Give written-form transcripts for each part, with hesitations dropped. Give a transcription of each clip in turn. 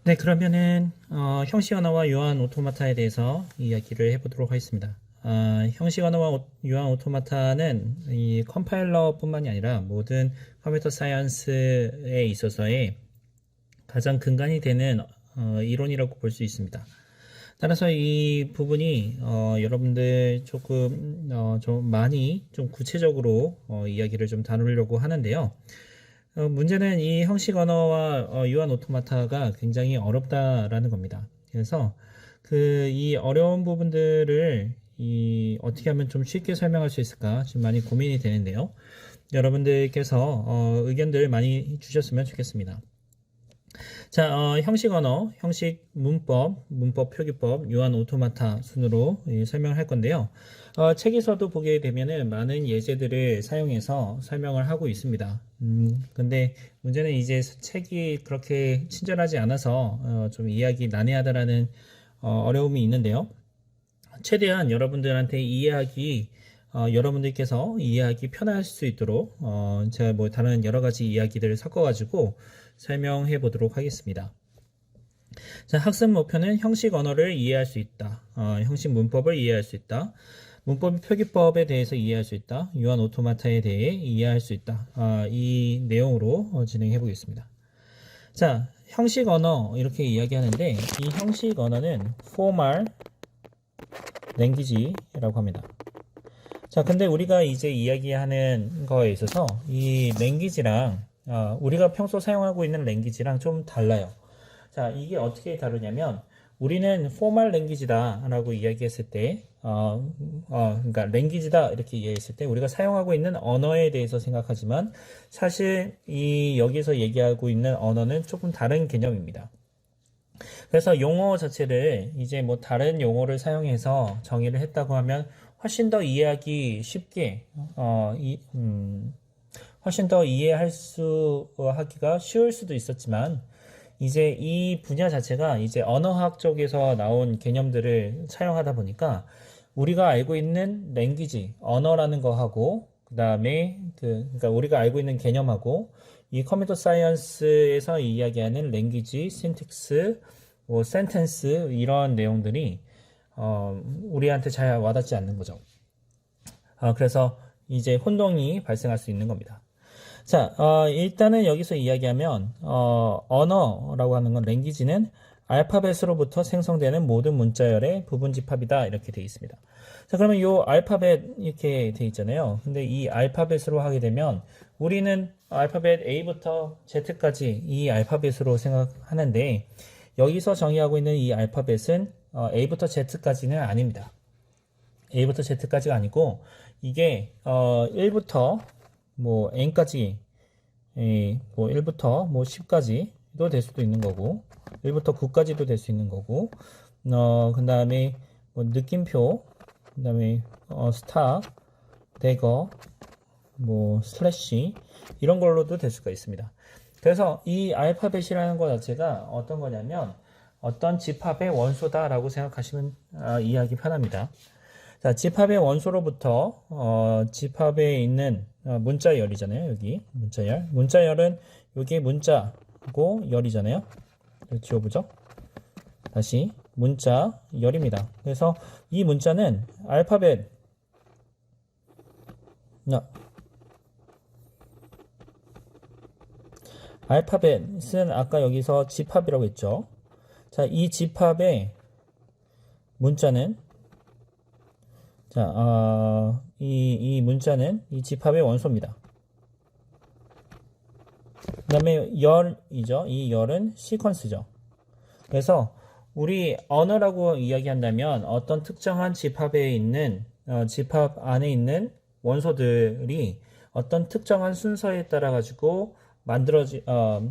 네, 그러면은 형식 언어와 유한 오토마타에 대해서 이야기를 해보도록 하겠습니다. 형식 언어와 유한 오토마타는 이 컴파일러뿐만이 아니라 모든 컴퓨터 사이언스에 있어서의 가장 근간이 되는 이론이라고 볼 수 있습니다. 따라서 이 부분이 여러분들 조금 좀 많이 좀 구체적으로 이야기를 좀 다루려고 하는데요. 문제는 이 형식 언어와 유한 오토마타가 굉장히 어렵다라는 겁니다. 그래서 이 어려운 부분들을 어떻게 하면 좀 쉽게 설명할 수 있을까 지금 많이 고민이 되는데요. 여러분들께서 의견들 많이 주셨으면 좋겠습니다. 자, 형식 언어, 형식 문법, 문법 표기법, 유한 오토마타 순으로 설명을 할 건데요. 책에서도 보게 되면은 많은 예제들을 사용해서 설명을 하고 있습니다. 근데 문제는 이제 책이 그렇게 친절하지 않아서 좀 이해하기 난해하다라는 어려움이 있는데요. 최대한 여러분들한테 여러분들께서 이해하기 편할 수 있도록 제가 뭐 다른 여러 가지 이야기들을 섞어가지고 설명해 보도록 하겠습니다. 자, 학습 목표는 형식 언어를 이해할 수 있다. 형식 문법을 이해할 수 있다. 문법 표기법에 대해서 이해할 수 있다. 유한 오토마타에 대해 이해할 수 있다. 이 내용으로 진행해 보겠습니다. 자, 형식 언어 이렇게 이야기하는데 이 형식 언어는 formal language라고 합니다. 자, 근데 우리가 이제 이야기하는 거에 있어서 이 랭귀지랑 우리가 평소 사용하고 있는 랭귀지랑 좀 달라요. 자, 이게 어떻게 다르냐면 우리는 포멀 랭귀지다 라고 이야기했을 때 그러니까 랭귀지다 이렇게 이야기했을 때 우리가 사용하고 있는 언어에 대해서 생각하지만 사실 이 여기서 얘기하고 있는 언어는 조금 다른 개념입니다. 그래서 용어 자체를 이제 뭐 다른 용어를 사용해서 정의를 했다고 하면 훨씬 더 이해하기 쉽게 훨씬 더 이해할 수 하기가 쉬울 수도 있었지만 이제 이 분야 자체가 이제 언어학 쪽에서 나온 개념들을 사용하다 보니까 우리가 알고 있는 랭귀지 언어라는 거하고 그다음에 그러니까 우리가 알고 있는 개념하고 이 컴퓨터 사이언스에서 이야기하는 랭귀지, 신텍스, 뭐 센텐스 이런 내용들이 우리한테 잘 와닿지 않는 거죠. 그래서 이제 혼동이 발생할 수 있는 겁니다. 자, 일단은 여기서 이야기하면 언어라고 하는 건 랭귀지는 알파벳으로부터 생성되는 모든 문자열의 부분 집합이다 이렇게 되어 있습니다. 자, 그러면 이 알파벳 이렇게 되어 있잖아요. 근데 이 알파벳으로 하게 되면 우리는 알파벳 A부터 Z까지 이 알파벳으로 생각하는데 여기서 정의하고 있는 이 알파벳은 A부터 Z까지는 아닙니다. A부터 Z까지가 아니고 이게 1부터 뭐 n까지 뭐 1부터 뭐 10까지도 될 수도 있는 거고 1부터 9까지도 될 수 있는 거고 그 다음에 뭐 느낌표 그 다음에 스타 대거 뭐 슬래시 이런 걸로도 될 수가 있습니다. 그래서 이 알파벳이라는 것 자체가 어떤 거냐면 어떤 집합의 원소다라고 생각하시면 이해하기 편합니다. 자, 집합의 원소로부터 집합에 있는 문자열이잖아요. 여기 문자열. 문자열은 여기 문자고 열이잖아요. 이걸 지워보죠. 다시 문자열입니다. 그래서 이 문자는 알파벳은 아까 여기서 집합이라고 했죠. 자, 이 집합의 문자는 자, 이 문자는 이 집합의 원소입니다. 그 다음에 열이죠. 이 열은 시퀀스죠. 그래서 우리 언어라고 이야기한다면 어떤 특정한 집합에 있는 집합 안에 있는 원소들이 어떤 특정한 순서에 따라 가지고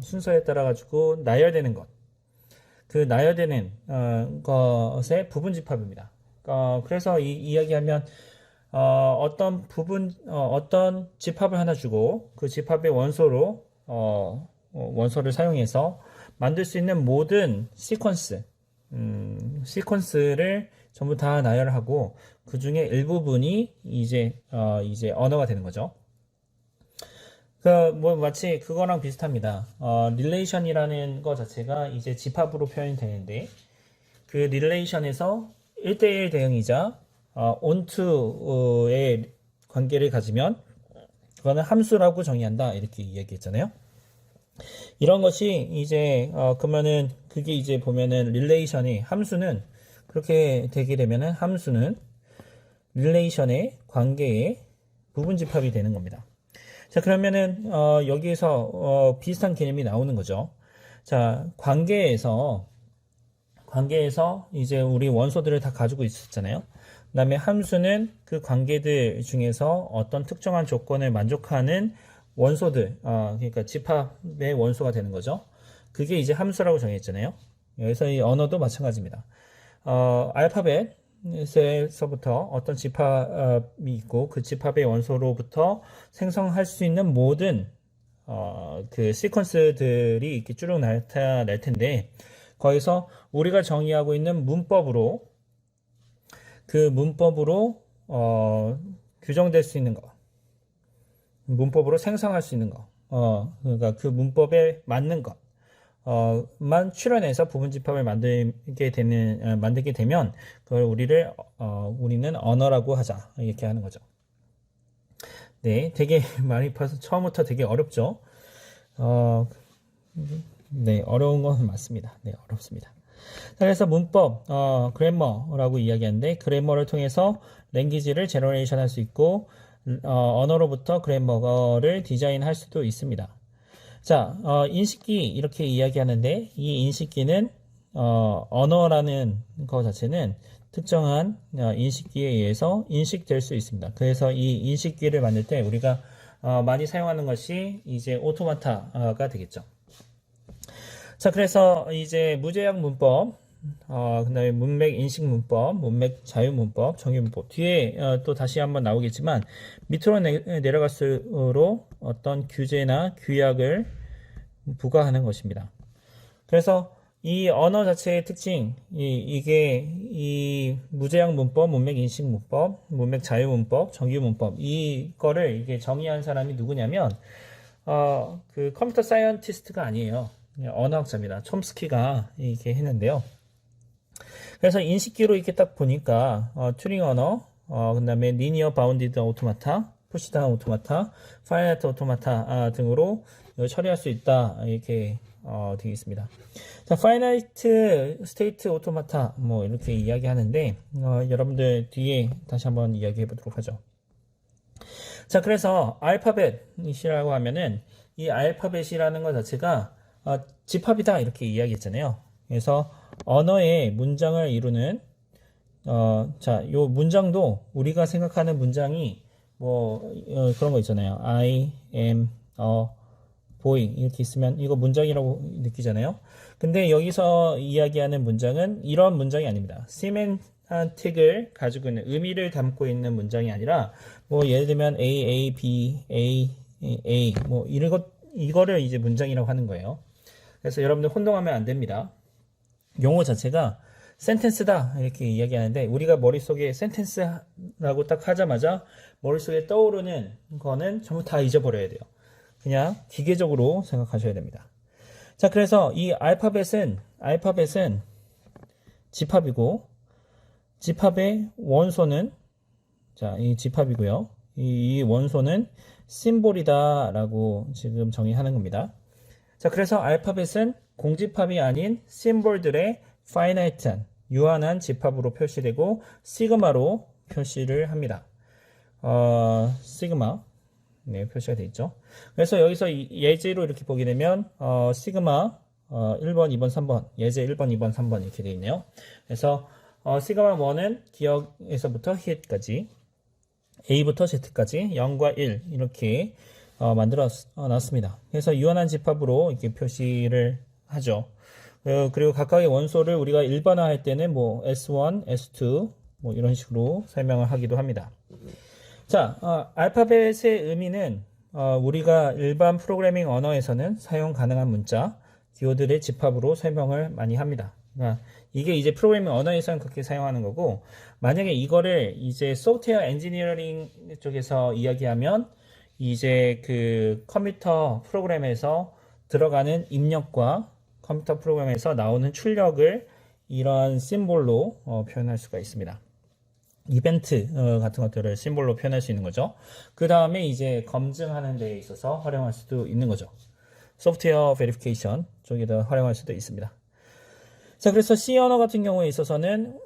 순서에 따라 가지고 나열되는 것. 그 나열되는 것의 부분 집합입니다. 그래서 이야기하면 어떤 집합을 하나 주고 그 집합의 원소로 원소를 사용해서 만들 수 있는 모든 시퀀스를 전부 다 나열하고 그 중에 일부분이 이제 언어가 되는 거죠. 뭐 마치 그거랑 비슷합니다. 릴레이션이라는 거 자체가 이제 집합으로 표현이 되는데 그 릴레이션에서 1대1 대응이자 onto의 관계를 가지면 그거는 함수라고 정의한다 이렇게 이야기했잖아요. 이런 것이 이제 그러면은 그게 이제 보면은 릴레이션이 함수는 그렇게 되게 되면은 함수는 릴레이션의 관계의 부분 집합이 되는 겁니다. 자, 그러면은 여기에서 비슷한 개념이 나오는 거죠. 자, 관계에서 이제 우리 원소들을 다 가지고 있었잖아요. 그다음에 함수는 그 관계들 중에서 어떤 특정한 조건을 만족하는 원소들, 그러니까 집합의 원소가 되는 거죠. 그게 이제 함수라고 정했잖아요. 여기서 이 언어도 마찬가지입니다. 알파벳에서부터 어떤 집합이 있고 그 집합의 원소로부터 생성할 수 있는 모든 그 시퀀스들이 이렇게 쭉 나타날 텐데 거기서 우리가 정의하고 있는 문법으로 그 문법으로 규정될 수 있는 거, 문법으로 생성할 수 있는 거, 그러니까 그 문법에 맞는 것. 만 출연해서 부분 집합을 만들게 되면 그걸 우리는 언어라고 하자 이렇게 하는 거죠. 네, 되게 많이 봐서 처음부터 되게 어렵죠. 네, 어려운 건 맞습니다. 네, 어렵습니다. 그래서 문법, 그래머라고 이야기하는데 그래머를 통해서 랭귀지를 제너레이션 할 수 있고 언어로부터 그래머를 디자인할 수도 있습니다. 자, 인식기 이렇게 이야기하는데 이 인식기는 언어라는 것 자체는 특정한 인식기에 의해서 인식될 수 있습니다. 그래서 이 인식기를 만들 때 우리가 많이 사용하는 것이 이제 오토마타가 되겠죠. 자, 그래서 이제 무제약 문법, 그다음에 문맥 인식 문법, 문맥 자유 문법, 정의 문법 뒤에 또 다시 한번 나오겠지만 밑으로 내려갈수록 어떤 규제나 규약을 부과하는 것입니다. 그래서 이 언어 자체의 특징, 이게 이 무제약 문법, 문맥 인식 문법, 문맥 자유 문법, 정규 문법 이거를 이게 정의한 사람이 누구냐면 그 컴퓨터 사이언티스트가 아니에요. 언어학자입니다. 촘스키가 이렇게 했는데요. 그래서 인식기로 이렇게 딱 보니까 튜링 언어, 그다음에 리니어 바운디드 오토마타, 푸시다운 오토마타, 파이나이트 오토마타 등으로 처리할 수 있다 이렇게 되어 있습니다. 자, 파이나이트 스테이트 오토마타 뭐 이렇게 이야기하는데 여러분들 뒤에 다시 한번 이야기해 보도록 하죠. 자, 그래서 알파벳이라고 하면은 이 알파벳이라는 것 자체가 집합이다 이렇게 이야기했잖아요. 그래서 언어의 문장을 이루는 자, 요 문장도 우리가 생각하는 문장이 뭐 그런 거 있잖아요. I am a boy 이렇게 있으면 이거 문장이라고 느끼잖아요. 근데 여기서 이야기하는 문장은 이런 문장이 아닙니다. 세멘틱을 가지고 있는 의미를 담고 있는 문장이 아니라 뭐 예를 들면 A, B, A 뭐 이거를 이제 문장이라고 하는 거예요. 그래서 여러분들 혼동하면 안 됩니다. 용어 자체가 센텐스다 이렇게 이야기하는데 우리가 머릿속에 센텐스라고 딱 하자마자 머릿속에 떠오르는 거는 전부 다 잊어버려야 돼요. 그냥 기계적으로 생각하셔야 됩니다. 자, 그래서 이 알파벳은 집합이고 집합의 원소는 자, 이 집합이고요. 이 원소는 심볼이다라고 지금 정의하는 겁니다. 자, 그래서 알파벳은 공집합이 아닌 심볼들의 파이나이트한 유한한 집합으로 표시되고 시그마로 표시를 합니다. 시그마 네, 표시가 되어 있죠. 그래서 여기서 예제로 이렇게 보게 되면 시그마 1번, 2번, 3번 예제 1번, 2번, 3번 이렇게 되어 있네요. 그래서 시그마 1은 기억에서부터 hit까지 A부터 Z까지 0과 1 이렇게 만들어 놨습니다. 그래서 유한한 집합으로 이렇게 표시를 하죠. 그리고 각각의 원소를 우리가 일반화할 때는 뭐 S1, S2 뭐 이런 식으로 설명을 하기도 합니다. 자, 알파벳의 의미는 우리가 일반 프로그래밍 언어에서는 사용 가능한 문자, 기호들의 집합으로 설명을 많이 합니다. 그러니까 이게 이제 프로그래밍 언어에서는 그렇게 사용하는 거고 만약에 이거를 이제 소프트웨어 엔지니어링 쪽에서 이야기하면 이제 그 컴퓨터 프로그램에서 들어가는 입력과 컴퓨터 프로그램에서 나오는 출력을 이런 심볼로 표현할 수가 있습니다. 이벤트 같은 것들을 심볼로 표현할 수 있는 거죠. 그 다음에 이제 검증하는 데에 있어서 활용할 수도 있는 거죠. 소프트웨어 베리피케이션 쪽에다 활용할 수도 있습니다. 자, 그래서 C 언어 같은 경우에 있어서는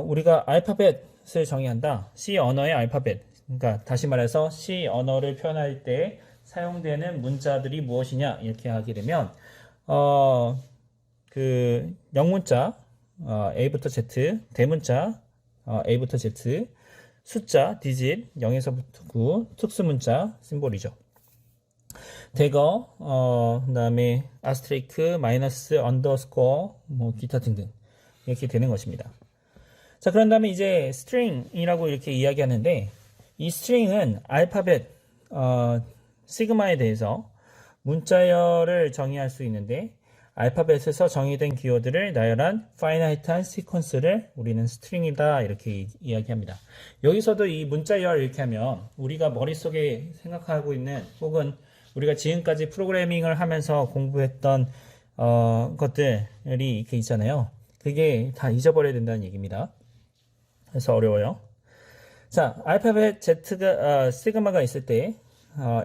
우리가 알파벳을 정의한다. C 언어의 알파벳. 그러니까 다시 말해서 C 언어를 표현할 때 사용되는 문자들이 무엇이냐 이렇게 하게 되면 그 영문자 A부터 Z, 대문자 A부터 Z, 숫자 디짓 0에서부터 9, 특수문자 심볼이죠. 대거 그다음에 아스트레이크, 마이너스, 언더스코어, 뭐 기타 등등 이렇게 되는 것입니다. 자, 그런 다음에 이제 스트링이라고 이렇게 이야기하는데 이 스트링은 알파벳 시그마에 대해서 문자열을 정의할 수 있는데 알파벳에서 정의된 기호들을 나열한 파이나이트한 시퀀스를 우리는 스트링이다 이렇게 이야기합니다. 여기서도 이 문자열 이렇게 하면 우리가 머릿속에 생각하고 있는 혹은 우리가 지금까지 프로그래밍을 하면서 공부했던 것들이 이렇게 있잖아요. 그게 다 잊어버려야 된다는 얘기입니다. 그래서 어려워요. 자, 알파벳 Z가 시그마가 있을 때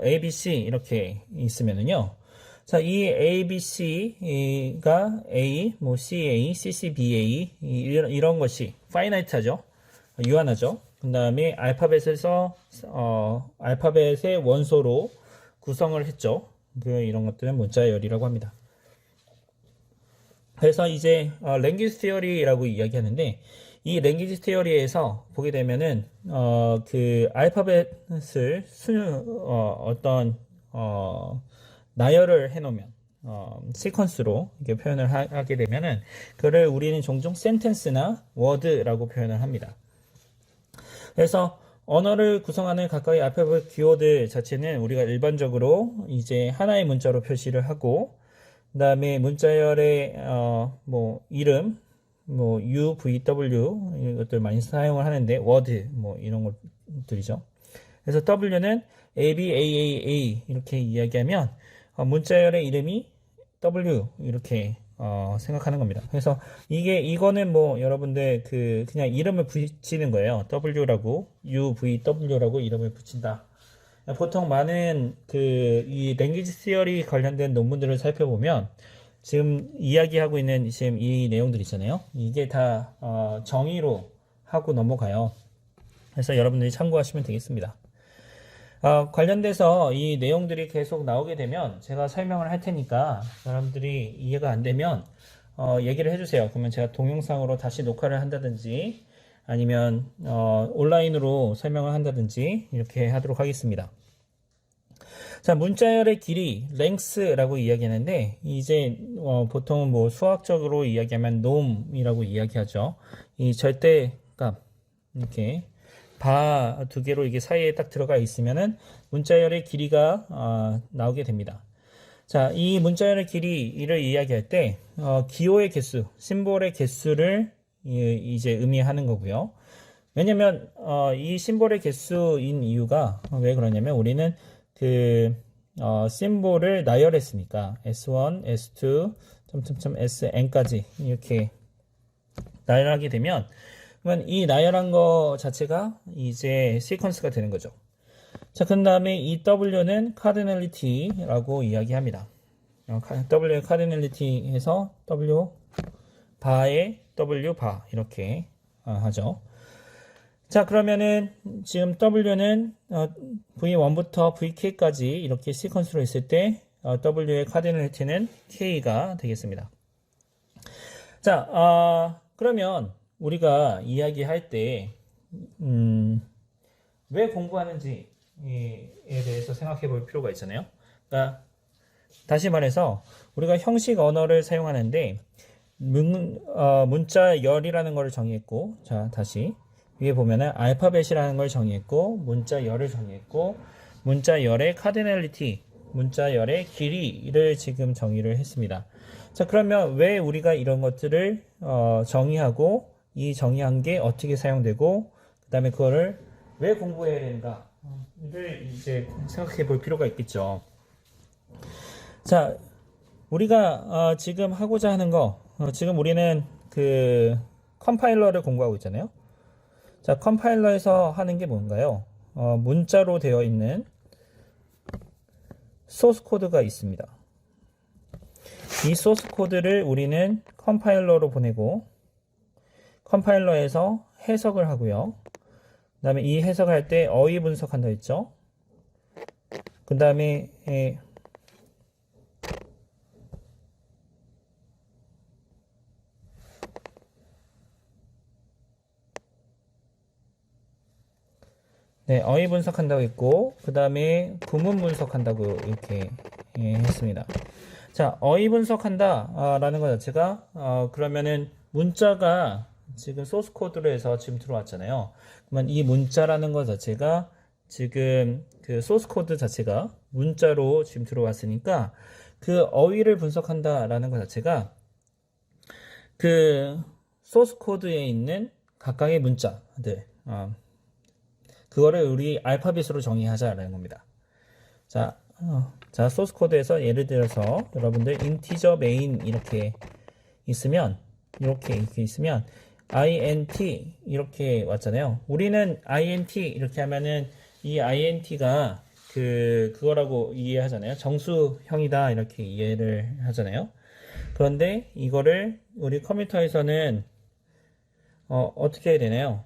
A, B, C 이렇게 있으면은요. 자, 이 A, B, C가 A, 뭐 CA, CCBA 이런 것이 파이나이트하죠. 유한하죠. 그 다음에 알파벳에서 알파벳의 원소로 구성을 했죠. 이런 것들은 문자열이라고 합니다. 그래서 이제 랭귀지 티어리라고 이야기하는데 이 랭귀지 티어리에서 보게 되면은 그 알파벳을 어떤 나열을 해놓으면 시퀀스로 이렇게 표현을 하게 되면은 그를 우리는 종종 센텐스나 워드라고 표현을 합니다. 그래서 언어를 구성하는 각각의 알파벳 기호들 자체는 우리가 일반적으로 이제 하나의 문자로 표시를 하고 그 다음에 문자열의 뭐 이름 뭐 U, V, W 이것들 많이 사용을 하는데 워드 뭐 이런 것들이죠. 그래서 W는 A, B, A, A, A 이렇게 이야기하면 문자열의 이름이 W 이렇게 생각하는 겁니다. 그래서 이거는 뭐 여러분들 그냥 이름을 붙이는 거예요. W라고 U, V, W라고 이름을 붙인다. 보통 많은 이 랭귀지 티어리 관련된 논문들을 살펴보면 지금 이야기하고 있는 지금 이 내용들 있잖아요. 이게 다 정의로 하고 넘어가요. 그래서 여러분들이 참고하시면 되겠습니다. 관련돼서 이 내용들이 계속 나오게 되면 제가 설명을 할 테니까 여러분들이 이해가 안 되면 얘기를 해주세요. 그러면 제가 동영상으로 다시 녹화를 한다든지 아니면 온라인으로 설명을 한다든지 이렇게 하도록 하겠습니다. 자, 문자열의 길이 length라고 이야기하는데 이제 보통 뭐 수학적으로 이야기하면 norm이라고 이야기하죠. 이 절대값 이렇게 바 두 개로 이게 사이에 딱 들어가 있으면은 문자열의 길이가 나오게 됩니다. 자, 이 문자열의 길이를 이야기할 때 기호의 개수, 심볼의 개수를 이제 의미하는 거고요. 왜냐면 이 심볼의 개수인 이유가 왜 그러냐면 우리는 심볼을 나열했으니까 S1, S2, SN까지 이렇게 나열하게 되면 그러면 이 나열한 거 자체가 이제 시퀀스가 되는 거죠. 자, 그 다음에 이 W는 카디널리티라고 이야기합니다. W의 카디널리티 해서 W 바에 W 바 이렇게 하죠. 자, 그러면은 지금 W는 V1부터 VK까지 이렇게 시퀀스로 있을 때 W의 카디널리티는 K가 되겠습니다. 자, 그러면 우리가 이야기할 때 왜 공부하는지에 대해서 생각해 볼 필요가 있잖아요. 그러니까 다시 말해서 우리가 형식 언어를 사용하는데 문자열이라는 걸 정의했고, 자, 다시 위에 보면은 알파벳이라는 걸 정의했고, 문자열을 정의했고, 문자열의 카디널리티, 문자열의 길이를 지금 정의를 했습니다. 자, 그러면 왜 우리가 이런 것들을 정의하고 이 정의한 게 어떻게 사용되고 그 다음에 그거를 왜 공부해야 되는가 를 이제 생각해 볼 필요가 있겠죠. 자, 우리가 지금 하고자 하는 거, 지금 우리는 그 컴파일러를 공부하고 있잖아요. 자, 컴파일러에서 하는 게 뭔가요? 문자로 되어 있는 소스 코드가 있습니다. 이 소스 코드를 우리는 컴파일러로 보내고 컴파일러에서 해석을 하고요. 그 다음에 이 해석할 때 어휘 분석한다 했죠. 그 다음에 어휘 분석한다고 했고, 그 다음에 구문 분석한다고 이렇게 했습니다. 자, 어휘 분석한다 라는 것 자체가 그러면은 문자가 지금 소스 코드로 해서 지금 들어왔잖아요. 그러면 이 문자라는 것 자체가 지금 그 소스 코드 자체가 문자로 지금 들어왔으니까 그 어휘를 분석한다 라는 것 자체가 그 소스 코드에 있는 각각의 문자들 그거를 우리 알파벳으로 정의하자라는 겁니다. 자, 소스 코드에서 예를 들어서 여러분들 인티저 메인 이렇게 있으면 이렇게 있으면 int 이렇게 왔잖아요. 우리는 int 이렇게 하면은 이 int가 그거라고 이해하잖아요. 정수형이다 이렇게 이해를 하잖아요. 그런데 이거를 우리 컴퓨터에서는 어떻게 해야 되나요?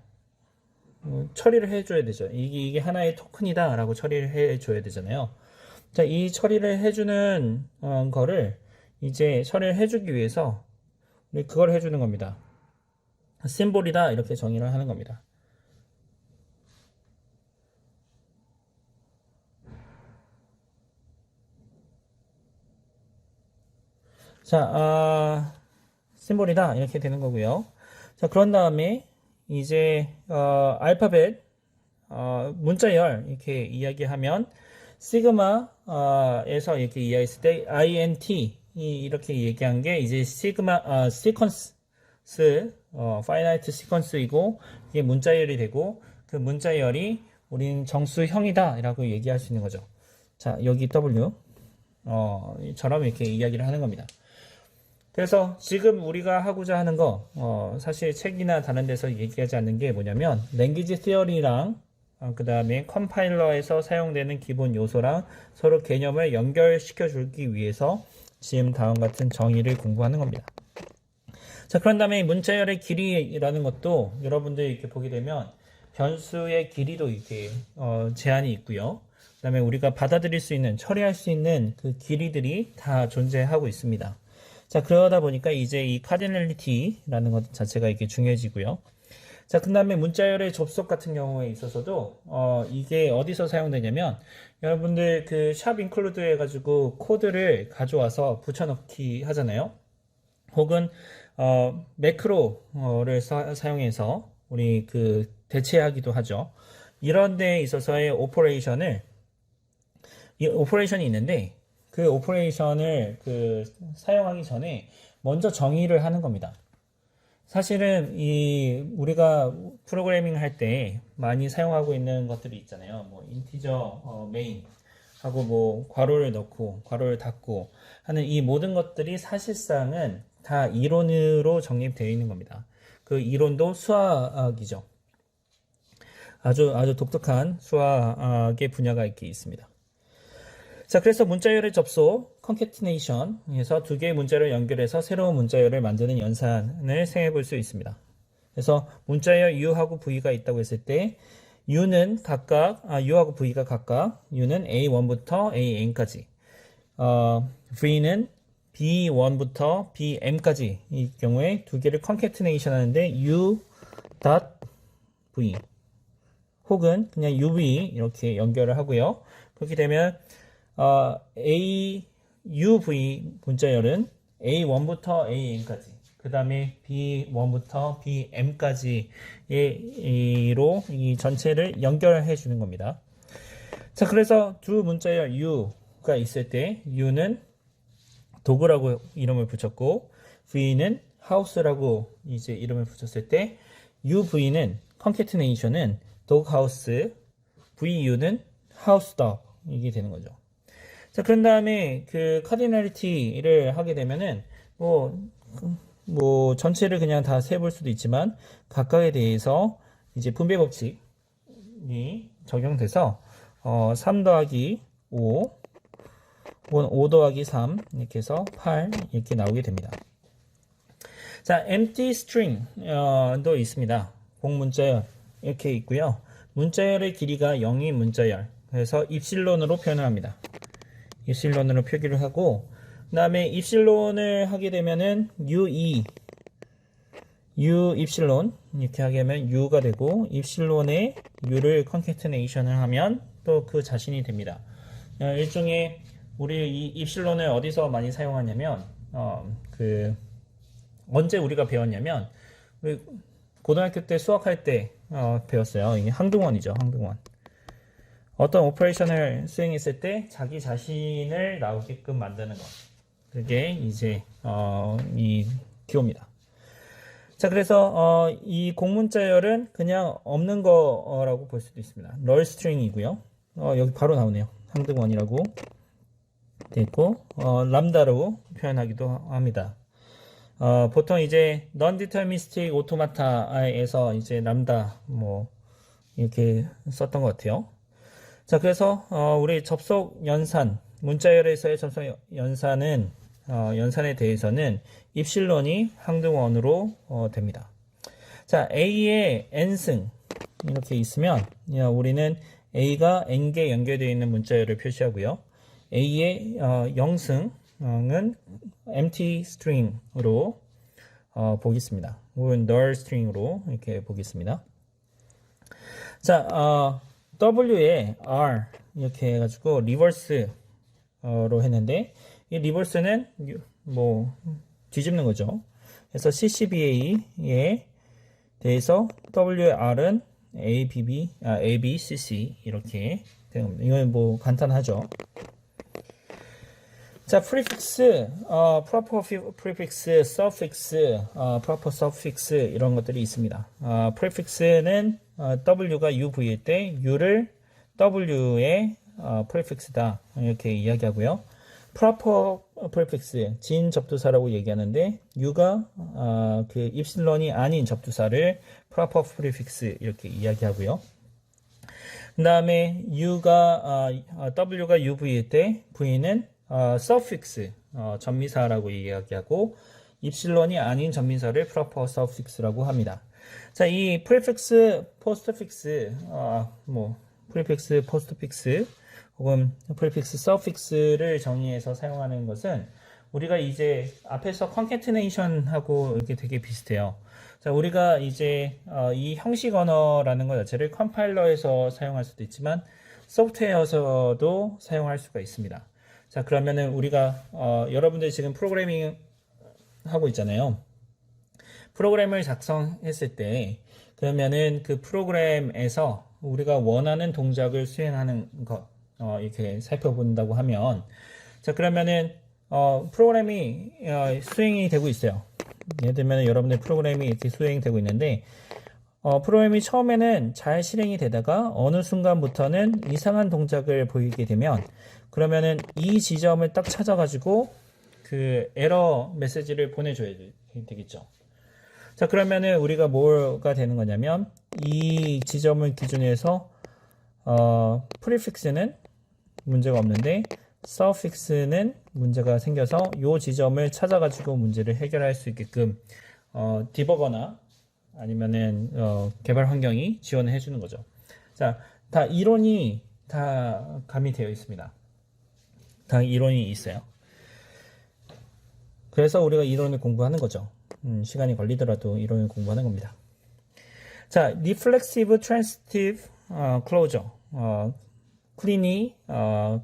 처리를 해줘야 되죠. 이게 하나의 토큰이다 라고 처리를 해줘야 되잖아요. 자, 이 처리를 해주는 거를 이제 처리를 해주기 위해서 우리 그걸 해주는 겁니다. 심볼이다 이렇게 정의를 하는 겁니다. 자, 심볼이다 이렇게 되는 거고요. 자, 그런 다음에 이제 알파벳 문자열 이렇게 이야기하면 시그마에서 이렇게 이야기했을 때 int 이렇게 얘기한 게 이제 시그마 시퀀스 파이나이트 시퀀스이고 이게 문자열이 되고 그 문자열이 우리는 정수형이다 라고 얘기할 수 있는 거죠. 자, 여기 w 처럼 이렇게 이야기를 하는 겁니다. 그래서 지금 우리가 하고자 하는 거 사실 책이나 다른 데서 얘기하지 않는 게 뭐냐면 랭귀지 티어리랑 그 다음에 컴파일러에서 사용되는 기본 요소랑 서로 개념을 연결시켜 주기 위해서 지금 다음 같은 정의를 공부하는 겁니다. 자, 그런 다음에 문자열의 길이라는 것도 여러분들 이렇게 보게 되면 변수의 길이도 이렇게 제한이 있고요. 그 다음에 우리가 받아들일 수 있는 처리할 수 있는 그 길이들이 다 존재하고 있습니다. 자, 그러다 보니까 이제 이 카디널리티라는 것 자체가 이렇게 중요해지고요. 자, 그 다음에 문자열의 접속 같은 경우에 있어서도 이게 어디서 사용되냐면 여러분들 그 샵 인클루드 해가지고 코드를 가져와서 붙여넣기 하잖아요. 혹은 매크로를 사용해서 우리 그 대체하기도 하죠. 이런 데에 있어서의 오퍼레이션이 있는데 그 오퍼레이션을 사용하기 전에 먼저 정의를 하는 겁니다. 사실은 우리가 프로그래밍 할 때 많이 사용하고 있는 것들이 있잖아요. 뭐 인티저 메인 하고 뭐 괄호를 넣고 괄호를 닫고 하는 이 모든 것들이 사실상은 다 이론으로 정립되어 있는 겁니다. 그 이론도 수학이죠. 아주 독특한 수학의 분야가 이렇게 있습니다. 자, 그래서 문자열의 접속, concatenation에서 두 개의 문자를 연결해서 새로운 문자열을 만드는 연산을 생각해 볼 수 있습니다. 그래서 문자열 U하고 V가 있다고 했을 때 U는 U하고 V가 각각 U는 A1부터 AN까지 V는 B1부터 BM까지 이 경우에 두 개를 concatenation 하는데 U.V 혹은 그냥 UV 이렇게 연결을 하고요. 그렇게 되면 UV 문자열은 A1부터 AN까지 그 다음에 B1부터 BM까지로 이 전체를 연결해 주는 겁니다. 자, 그래서 두 문자열 U가 있을 때 U는 도구라고 이름을 붙였고 V는 하우스라고 이제 이름을 붙였을 때 UV는 concatenation은 dog house VU는 house dog 이게 되는 거죠. 자, 그런 다음에 그 cardinality를 하게 되면은 뭐 전체를 그냥 다 세볼 수도 있지만 각각에 대해서 이제 분배 법칙이 적용돼서 3 더하기 5 혹은 5 더하기 3 이렇게 해서 8 이렇게 나오게 됩니다. 자, empty string도 있습니다. 공문자열 이렇게 있고요. 문자열의 길이가 0인 문자열. 그래서 입실론으로 표현을 합니다. 입실론으로 표기를 하고, 그 다음에 입실론을 하게 되면은 U 입실론 이렇게 하게 하면 U가 되고, 입실론에 U를 컨캐트네이션을 하면 또 그 자신이 됩니다. 일종의 우리 이 입실론을 어디서 많이 사용하냐면 언제 우리가 배웠냐면 우리 고등학교 때 수학할 때 배웠어요. 이게 항등원이죠. 항등원. 어떤 오퍼레이션을 수행했을 때 자기 자신을 나오게끔 만드는 것. 그게 이제 이 기호입니다. 자, 그래서 이 공문자열은 그냥 없는 거라고 볼 수도 있습니다. 널 스트링이고요. 여기 바로 나오네요. 항등원이라고 되어 있고 람다로 표현하기도 합니다. 보통 이제 non-deterministic automata에서 이제 람다 뭐 이렇게 썼던 것 같아요. 자, 그래서 우리 접속 연산 문자열에서의 접속 연산은 연산에 대해서는 입실론이 항등원으로 됩니다. 자, A의 n승 이렇게 있으면 우리는 A가 n개 연결되어 있는 문자열을 표시하고요. A의 0승은 empty string으로 보겠습니다. 혹은 null string으로 이렇게 보겠습니다. 자, W에 R 이렇게 해가지고 리버스로 했는데 이 리버스는 뭐 뒤집는 거죠. 그래서 CCBA에 대해서 W의 R은 AB, CC 이렇게 되는 겁니다. 이건 뭐 간단하죠. 자, prefix, proper prefix, suffix, proper suffix 이런 것들이 있습니다. prefix는 W가 UV일 때 U를 W의 prefix다 이렇게 이야기하고요. proper prefix, 진 접두사라고 얘기하는데 U가 그 입실론이 아닌 접두사를 proper prefix 이렇게 이야기하고요. 그 다음에 W가 UV일 때 V는 suffix, 전미사라고 이야기하고 입실론이 아닌 전미사를 proper suffix라고 합니다. 자, 이 prefix, postfix, prefix, postfix 혹은 prefix, suffix를 정의해서 사용하는 것은 우리가 이제 앞에서 concatenation하고 이렇게 되게 비슷해요. 자, 우리가 이제 이 형식 언어라는 것 자체를 컴파일러에서 사용할 수도 있지만 소프트웨어에서도 사용할 수가 있습니다. 자, 그러면은 우리가 여러분들 지금 프로그래밍 하고 있잖아요. 프로그램을 작성했을 때 그러면은 그 프로그램에서 우리가 원하는 동작을 수행하는 것 이렇게 살펴본다고 하면 자, 그러면은 프로그램이 수행이 되고 있어요. 예를 들면 여러분들 프로그램이 이렇게 수행되고 있는데 프로그램이 처음에는 잘 실행이 되다가 어느 순간부터는 이상한 동작을 보이게 되면 그러면은 이 지점을 딱 찾아가지고 그 에러 메시지를 보내줘야 되겠죠. 자, 그러면은 우리가 뭐가 되는 거냐면 이 지점을 기준으로 해서 prefix는 문제가 없는데 suffix는 문제가 생겨서 이 지점을 찾아가지고 문제를 해결할 수 있게끔 디버거나 아니면은 개발 환경이 지원을 해주는 거죠. 자, 다 이론이 다 가미되어 있습니다. 다 이론이 있어요. 그래서 우리가 이론을 공부하는 거죠. 시간이 걸리더라도 이론을 공부하는 겁니다. 자, reflexive, transitive, closure, cleany,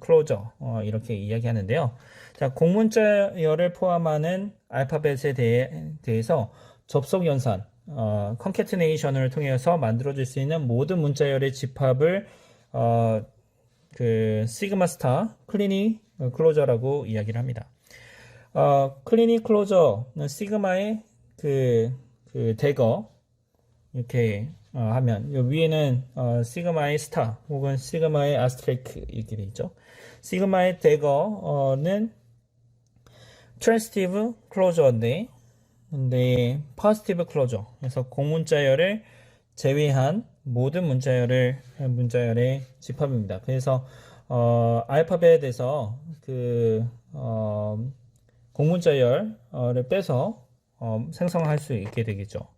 closure 이렇게 이야기하는데요. 자, 공문자열을 포함하는 알파벳에 대해서 접속 연산, concatenation을 통해서 만들어질 수 있는 모든 문자열의 집합을 그 시그마 스타, cleany, closure라고 이야기를 합니다. cleany, closure는 시그마의 그 대거 이렇게 하면 요 위에는 시그마의 스타 혹은 시그마의 아스트레이크 이렇게 돼 있죠. 시그마의 대거는 트랜스티브 클로저인데 근데 포지티브 클로저 그래서 공문자열을 제외한 모든 문자열의 집합입니다. 그래서 알파벳에서 그 공문자열을 빼서 생성할 수 있게 되겠죠.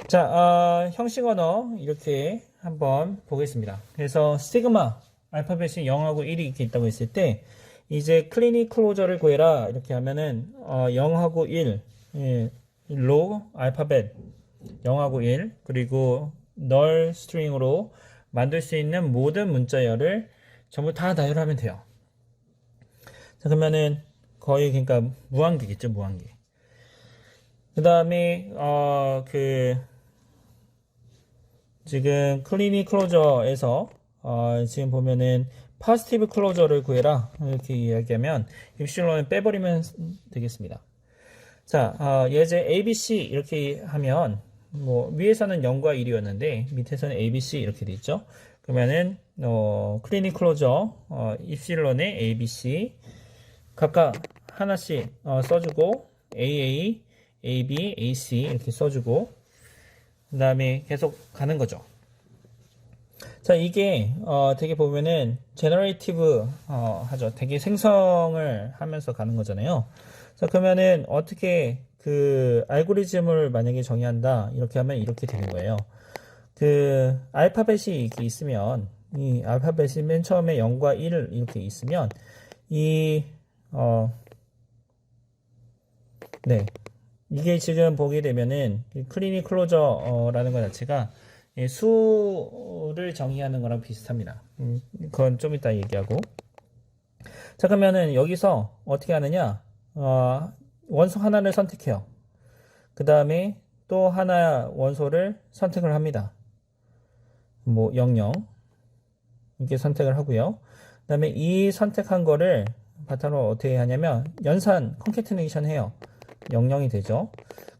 자, 형식 언어 이렇게 한번 보겠습니다. 그래서 시그마 알파벳이 0하고 1이 이렇게 있다고 했을 때 이제 클리닉 클로저를 구해라 이렇게 하면은 0하고 1로 알파벳 0하고 1 그리고 널 스트링으로 만들 수 있는 모든 문자열을 전부 다 나열하면 돼요. 자, 그러면은 거의 그러니까 무한계겠죠, 무한계. 그 다음에 지금 클리닉 클로저에서 지금 보면은 포지티브 클로저를 구해라 이렇게 이야기하면 입실론을 빼버리면 되겠습니다. 자, 예제 ABC 이렇게 하면 뭐 위에서는 0과 1이었는데 밑에서는 ABC 이렇게 돼 있죠. 그러면은 클리닉 클로저 입실론의 ABC 각각 하나씩 써주고 AA, AB, AC 이렇게 써주고 그 다음에 계속 가는 거죠. 자, 이게 되게 보면은 제너레이티브 하죠. 되게 생성을 하면서 가는 거잖아요. 자, 그러면은 어떻게 그 알고리즘을 만약에 정의한다 이렇게 하면 이렇게 되는 거예요. 그 알파벳이 이렇게 있으면 이 알파벳이 맨 처음에 0과 1 이렇게 있으면 네. 이게 지금 보게 되면은 클리닉 클로저라는 것 자체가 수를 정의하는 거랑 비슷합니다. 그건 좀 이따 얘기하고. 자, 그러면은 여기서 어떻게 하느냐? 원소 하나를 선택해요. 그 다음에 또 하나 원소를 선택을 합니다. 뭐 00 이렇게 선택을 하고요. 그 다음에 이 선택한 거를 바탕으로 어떻게 하냐면 연산 컨캐티네이션 해요. 00이 되죠.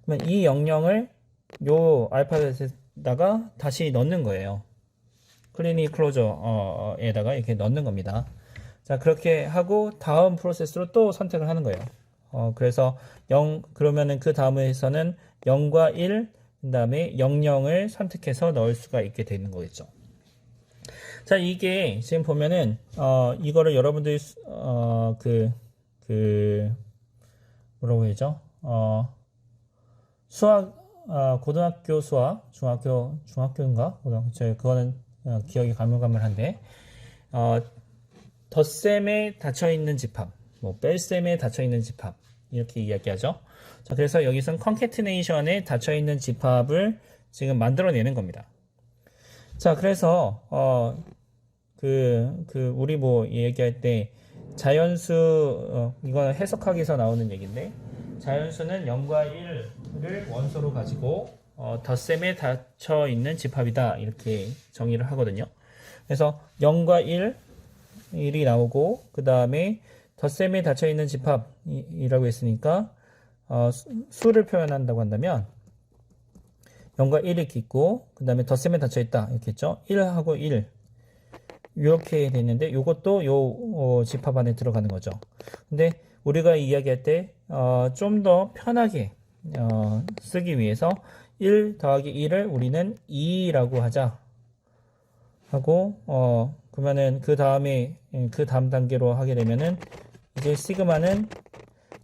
그러면 이 00을 요 알파벳에다가 다시 넣는 거예요. 클리닉 클로저에다가 이렇게 넣는 겁니다. 자, 그렇게 하고 다음 프로세스로 또 선택을 하는 거예요. 그래서 그러면은 그 다음에서는 0과 1, 그 다음에 00을 선택해서 넣을 수가 있게 되는 거겠죠. 자, 이게 지금 보면은 이거를 여러분들이 뭐라고 해야죠? 수학 고등학교 수학 중학교인가? 그거는 기억이 가물가물한데 덧셈에 닫혀있는 집합 뭐 뺄셈에 닫혀있는 집합 이렇게 이야기하죠. 자, 그래서 여기서는 컨캐티네이션에 닫혀있는 집합을 지금 만들어내는 겁니다. 자, 그래서 우리 뭐 얘기할 때 자연수 이건 해석학에서 나오는 얘기인데 자연수는 0과 1을 원소로 가지고 덧셈에 닫혀 있는 집합이다 이렇게 정의를 하거든요. 그래서 0과 1이 나오고 그 다음에 덧셈에 닫혀 있는 집합이라고 했으니까 수를 표현한다고 한다면 0과 1이 이렇게 있고 그 다음에 덧셈에 닫혀 있다 이렇게 했죠. 1하고 1 이렇게 돼 있는데 이것도 요 집합 안에 들어가는 거죠. 근데 우리가 이야기할 때 좀 더 편하게 쓰기 위해서 1 더하기 1을 우리는 2라고 하자 하고 그러면은 그 다음 단계로 하게 되면은 이제 시그마는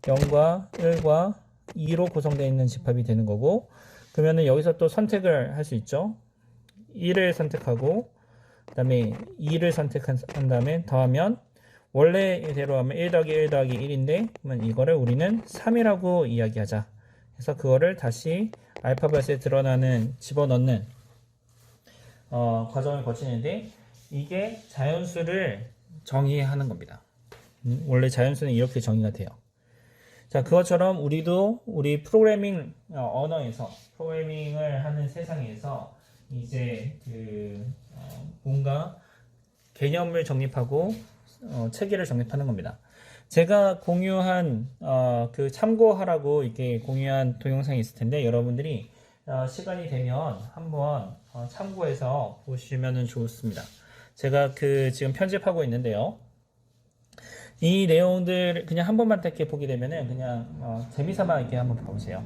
0과 1과 2로 구성되어 있는 집합이 되는 거고 그러면은 여기서 또 선택을 할 수 있죠. 1을 선택하고 그 다음에 2를 선택한 다음에 더하면 원래대로 하면 1 더하기 1 더하기 1인데 그러면 이거를 우리는 3이라고 이야기하자. 그래서 그거를 다시 알파벳에 드러나는 집어넣는 과정을 거치는데 이게 자연수를 정의하는 겁니다. 원래 자연수는 이렇게 정의가 돼요. 자, 그것처럼 우리도 우리 프로그래밍 언어에서 프로그래밍을 하는 세상에서 이제 뭔가 개념을 정립하고 체계를 정립하는 겁니다. 제가 공유한 참고하라고 이렇게 공유한 동영상이 있을 텐데 여러분들이 시간이 되면 한번 참고해서 보시면 좋습니다. 제가 지금 편집하고 있는데요. 이 내용들 그냥 한 번만 이렇게 보게 되면은 그냥 재미삼아 이렇게 한번 봐보세요.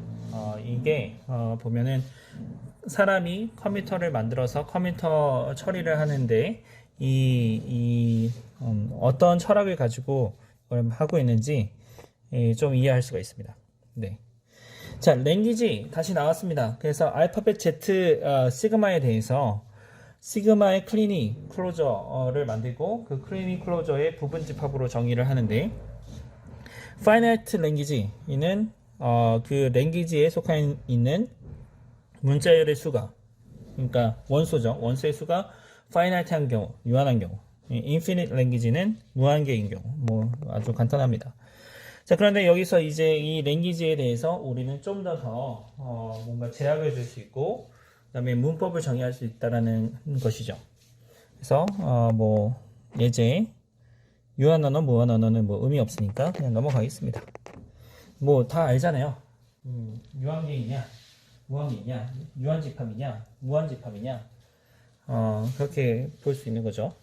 이게 보면은 사람이 컴퓨터를 만들어서 컴퓨터 처리를 하는데 어떤 철학을 가지고 하고 있는지 좀 이해할 수가 있습니다. 네. 자, 랭귀지 다시 나왔습니다. 그래서 알파벳 Z 시그마에 대해서 시그마의 클리닝 클로저를 만들고 그 클리닝 클로저의 부분 집합으로 정의를 하는데 파이나이트 랭귀지는 그 랭귀지에 속해 있는 문자열의 수가 그러니까 원소죠. 원소의 수가 파이나이트한 경우, 유한한 경우. 인피니트 랭귀지는 무한계인 경우. 뭐 아주 간단합니다. 자, 그런데 여기서 이제 이 랭귀지에 대해서 우리는 좀 더 뭔가 제약을 줄 수 있고 그다음에 문법을 정의할 수 있다라는 것이죠. 그래서 뭐 예제 유한 언어, 무한 언어는 뭐 의미 없으니까 그냥 넘어가겠습니다. 뭐 다 알잖아요. 유한계이냐, 무한계이냐, 유한집합이냐, 무한집합이냐. 그렇게 볼 수 있는 거죠.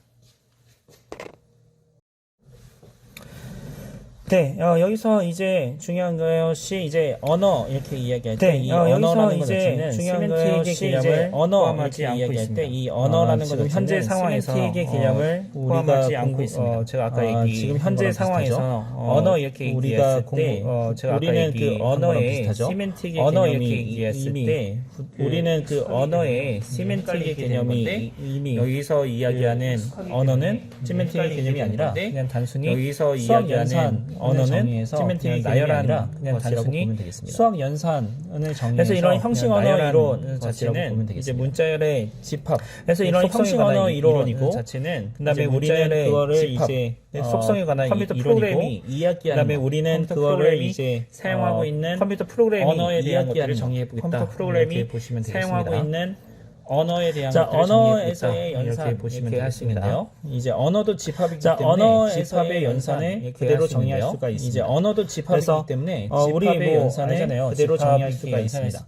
네, 여기서 이제 중요한 것이 이제 언어 이렇게 이야기할 때 이 언어라는 것 자체는 중요한 것이 이제 언어 이렇게 이야기할 때 이 언어라는 것은 현재 상황에서 시멘틱의 개념을 포함하지 않고 있습니다. 제가 아까 지금 현재 상황에서 언어 이렇게 얘기했을 때 제가 우리는 그 언어의 시멘틱의 개념이 얘기했을 때 우리는 그 언어의 시멘틱의 개념이 이미 여기서 이야기하는 언어는 시멘틱의 개념이 아니라 그냥 단순히 여기서 이야기하는 언어는 시멘틱이 나열한 그냥 단순히 수학 연산을 정의해서 그래서 이런 형식 언어 이론 자체는 이제 문자열의 집합. 그래서 이런 형식 언어 이론이고 자체는 그다음에 우리는 그거를 이제 속성에 관한 컴퓨터 프로그램이 이야기하는 그다음에 우리는 그거를 이제 사용하고 있는 컴퓨터 프로그램이 언어에 대한 것들을 정의해 보겠다. 컴퓨터 프로그램이 보시면 되겠습니다. 사용하고 있는 언어에 대한 언어에서의 연산 이렇게 보시면 되겠는데요. 이제 언어도 집합이기 때문에 집합의 연산을 그대로 정의할 수가 있습니다. 이제 언어도 집합이기 때문에 우리 뭐 연산을 그대로 정의할 수가 있습니다.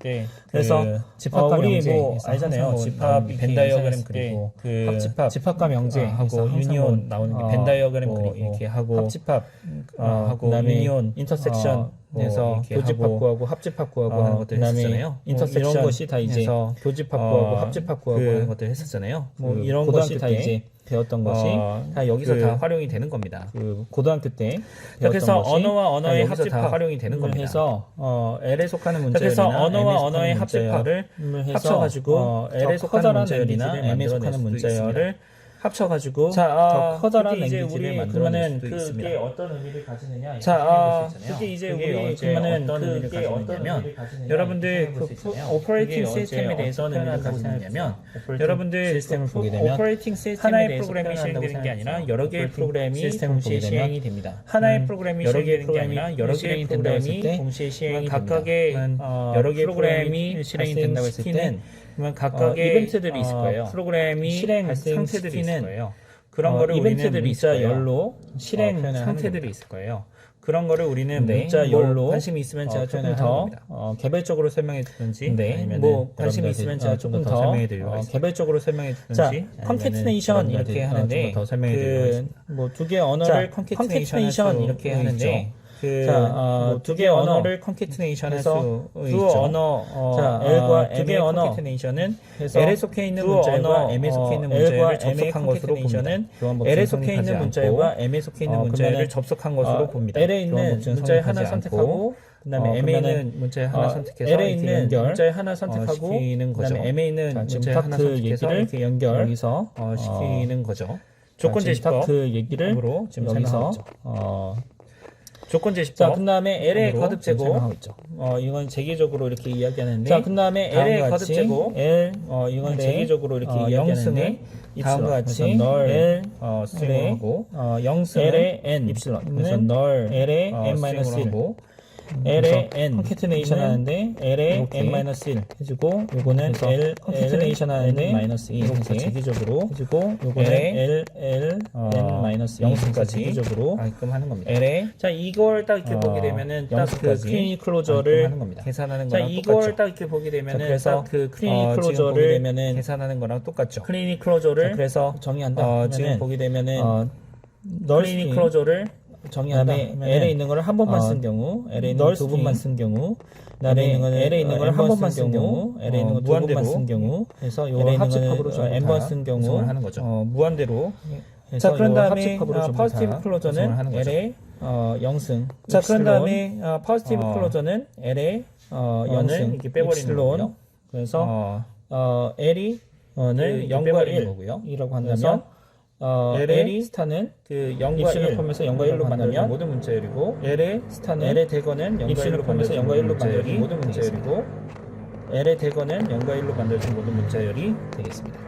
그래서 집합과 명제 뭐 알잖아요. 집합 벤 다이어그램 그리고 그 합집합 집합과 명제하고 유니온 나오는 게 벤 다이어그램 그리고 이렇게 하고 합집합 하고 유니온 인터섹션 에서 교집합 구하고 합집합 구하고 하는 것들 했었잖아요. 인터섹션 이런 것이 다 이제 교집합 구하고 합집합 구하고 하는 것들 했었잖아요. 뭐 이런 것이 다 이제 배웠던 것이 다 여기서 다 활용이 되는 겁니다. 고등학교 때 그래서 언어와 언어의 합집합 활용이 되는 겁니다. 해서 L에 속하는 문자열이나 그래서 언어와 언어의 합집합을 합쳐가지고 L에 속하는 문자열이나 M에 속하는 문자열을 합쳐가지고 더 커다란 랭귀지를 만들어낼 수도 있습니다. 그게 어떤 의미를 가지느냐 그게 이제 우리 그러면은 그게 어떤 의미를 가지느냐 여러분들 그 오퍼레이팅 시스템에 대해서 표현을 가지느냐면 여러분들 시스템을 보게 되면 오퍼레이팅 시스템에 대해서 표현한다고 게 아니라 여러 개의 프로그램이 동시에 시행이 됩니다. 하나의 프로그램이 여러 개의 프로그램이 여러 개의 프로그램이 동시에 시행이 각각의 여러 개의 프로그램이 실행이 된다고 했을 때는 그러면 각각의 이벤트들이 있을 거예요. 프로그램이 실행 상태들이 있을 거예요. 그런 거를 우리는 문자열로 실행 상태들이 있을 거예요. 그런 거를 우리는 문자열로 관심이 있으면 제가 조금 더 개별적으로 설명해 주든지 아니면 뭐 관심이 있으면 제가 조금 더 설명해 드리고 개별적으로 설명해 주든지 컨캐티네이션 이렇게 하는데 뭐 두 개의 언어를 컨캐티네이션 이렇게 하는데 두 개의 언어를 컨캐티네이션해서 두 언어 L과 M의 컨캐티네이션은 L에 속해 있는 문자열과 M에 속해 있는 문자열을 접속한 것으로 봅니다. L에 속해 있는 문자열과 M에 속해 있는 문자열을 접속한 것으로 봅니다. L에 있는 문자열 하나 선택하고 그다음에 M에 있는 문자열 하나 선택해서 L에 있는 문자열 하나 선택하고 그다음에 M에 있는 문자열 하나 선택해서 이렇게 연결 여기서 시키는 거죠. 조건 제시법 그 얘기를 지금 여기서 조건 제시법. 자, 그다음에 L의 거듭 제곱. 이건 제기적으로 이렇게 이야기하는데. 자, 그다음에 L의 거듭 제곱. L 이건 제기적으로 이렇게 이야기하는데. 다음과 같이 L 스트링하고 0승 L의 N 입실론. 그래서 널 L의 N-1하고 L에 n 컨캐티네이션 하는데 L에 이렇게 n-1 해주고 요거는 L 컨캐티네이션 하는데 n-2 이렇게 제기적으로 해주고 요거는 L에 L n-2 영수까지 제기적으로 가끔 하는 겁니다. L에 자 이걸 딱 이렇게 보게 되면은 딱 그 크리니 클로저를 하는 겁니다. 계산하는 거랑 똑같죠. 이걸 딱 이렇게 보게 되면은 그래서 딱 그 크리니 클로저를 되면은 계산하는 거랑 똑같죠. 크리니 클로저를 그래서 정의한다. 지금 보게 되면은 크리니 클로저를 정의한다. L에 있는 거를 한 번만 쓴 경우, L에 있는 거 두 번만 쓴 경우, L에 있는 거는 L에 있는 거를 한 번만 쓴 경우, L에 있는 거 두 번만 쓴 경우, 해서 요 합집합으로 n번 쓴 경우 하는 거죠. 무한대로. 자, 그런 다음에 파지티브 클로저는 L에 0승. 자, 그런 다음에 파지티브 클로저는 L에 0승 이렇게 빼버리는 거고요. 그래서 L이 을 0과 1이라고 한다면 L의 스타는 그 0과 1 포함해서 0과 1로 만들면 모든 문자열이고 L의 스타는 L의 대거는 0과 1로 포함해서 0과 1로 만들어진 모든 문자열이고 L의 대거는 0과 1로 만들어진 모든 문자열이 되겠습니다.